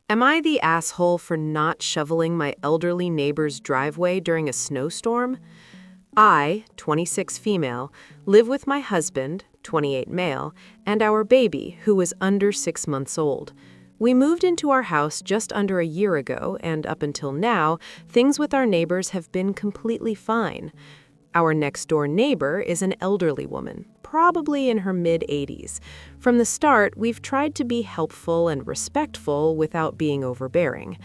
Am I the asshole for not shoveling my elderly neighbor's driveway during a snowstorm? I, 26 female, live with my husband, 28 male, and our baby, who is under 6 months old. We moved into our house just under a year ago, and up until now, things with our neighbors have been completely fine. Our next-door neighbor is an elderly woman, probably in her mid-80s. From the start, we've tried to be helpful and respectful without being overbearing.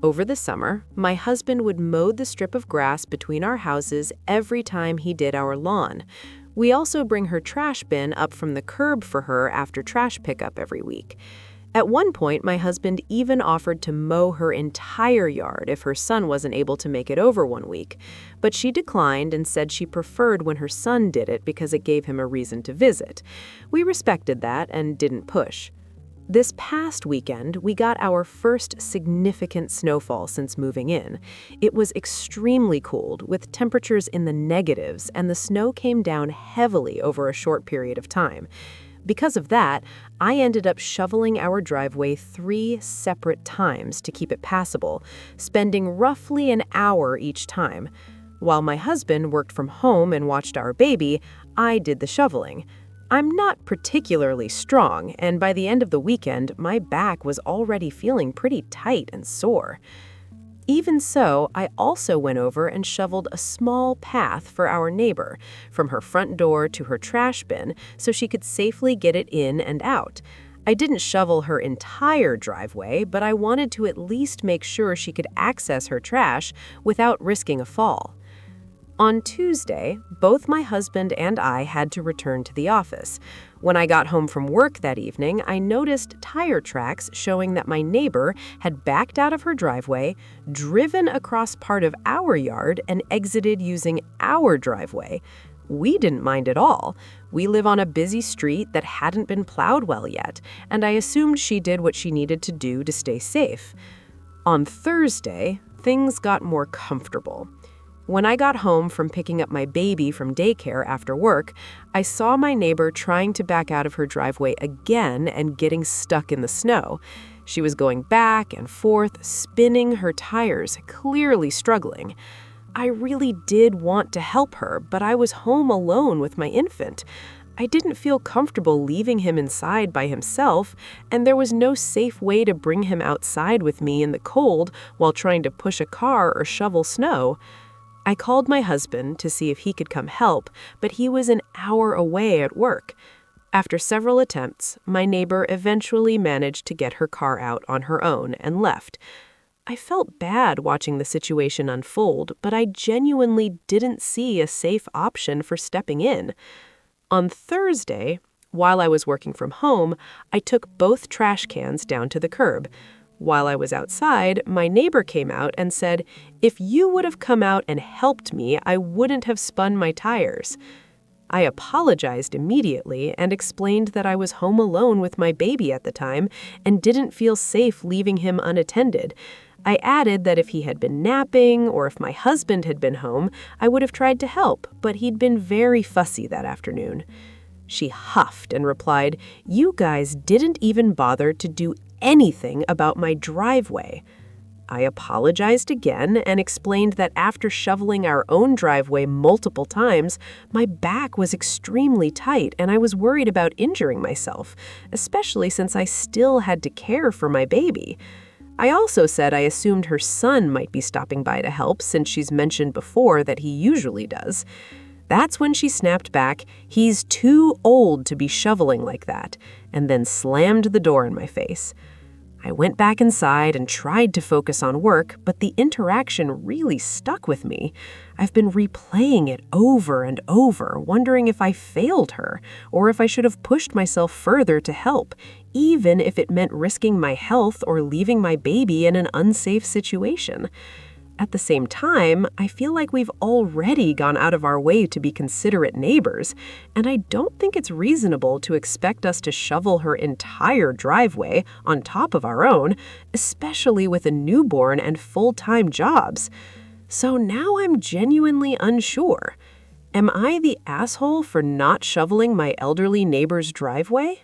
Over the summer, my husband would mow the strip of grass between our houses every time he did our lawn. We also bring her trash bin up from the curb for her after trash pickup every week. At one point, my husband even offered to mow her entire yard if her son wasn't able to make it over one week, but she declined and said she preferred when her son did it because it gave him a reason to visit. We respected that and didn't push. This past weekend, we got our first significant snowfall since moving in. It was extremely cold, with temperatures in the negatives, and the snow came down heavily over a short period of time. Because of that, I ended up shoveling our driveway 3 separate times to keep it passable, spending roughly an hour each time. While my husband worked from home and watched our baby, I did the shoveling. I'm not particularly strong, and by the end of the weekend, my back was already feeling pretty tight and sore. Even so, I also went over and shoveled a small path for our neighbor, from her front door to her trash bin, so she could safely get it in and out. I didn't shovel her entire driveway, but I wanted to at least make sure she could access her trash without risking a fall. On Tuesday, both my husband and I had to return to the office. When I got home from work that evening, I noticed tire tracks showing that my neighbor had backed out of her driveway, driven across part of our yard, and exited using our driveway. We didn't mind at all. We live on a busy street that hadn't been plowed well yet, and I assumed she did what she needed to do to stay safe. On Thursday, things got more comfortable. When I got home from picking up my baby from daycare after work, I saw my neighbor trying to back out of her driveway again and getting stuck in the snow. She was going back and forth, spinning her tires, clearly struggling. I really did want to help her, but I was home alone with my infant. I didn't feel comfortable leaving him inside by himself, and there was no safe way to bring him outside with me in the cold while trying to push a car or shovel snow. I called my husband to see if he could come help, but he was an hour away at work. After several attempts, my neighbor eventually managed to get her car out on her own and left. I felt bad watching the situation unfold, but I genuinely didn't see a safe option for stepping in. On Thursday, while I was working from home, I took both trash cans down to the curb. While I was outside, my neighbor came out and said, "If you would have come out and helped me, I wouldn't have spun my tires." I apologized immediately and explained that I was home alone with my baby at the time and didn't feel safe leaving him unattended. I added that if he had been napping or if my husband had been home, I would have tried to help, but he'd been very fussy that afternoon. She huffed and replied, "You guys didn't even bother to do anything about my driveway." I apologized again and explained that after shoveling our own driveway multiple times, my back was extremely tight and I was worried about injuring myself, especially since I still had to care for my baby. I also said I assumed her son might be stopping by to help since she's mentioned before that he usually does. That's when she snapped back, "He's too old to be shoveling like that," and then slammed the door in my face. I went back inside and tried to focus on work, but the interaction really stuck with me. I've been replaying it over and over, wondering if I failed her, or if I should have pushed myself further to help, even if it meant risking my health or leaving my baby in an unsafe situation. At the same time, I feel like we've already gone out of our way to be considerate neighbors, and I don't think it's reasonable to expect us to shovel her entire driveway on top of our own, especially with a newborn and full-time jobs. So now I'm genuinely unsure. Am I the asshole for not shoveling my elderly neighbor's driveway?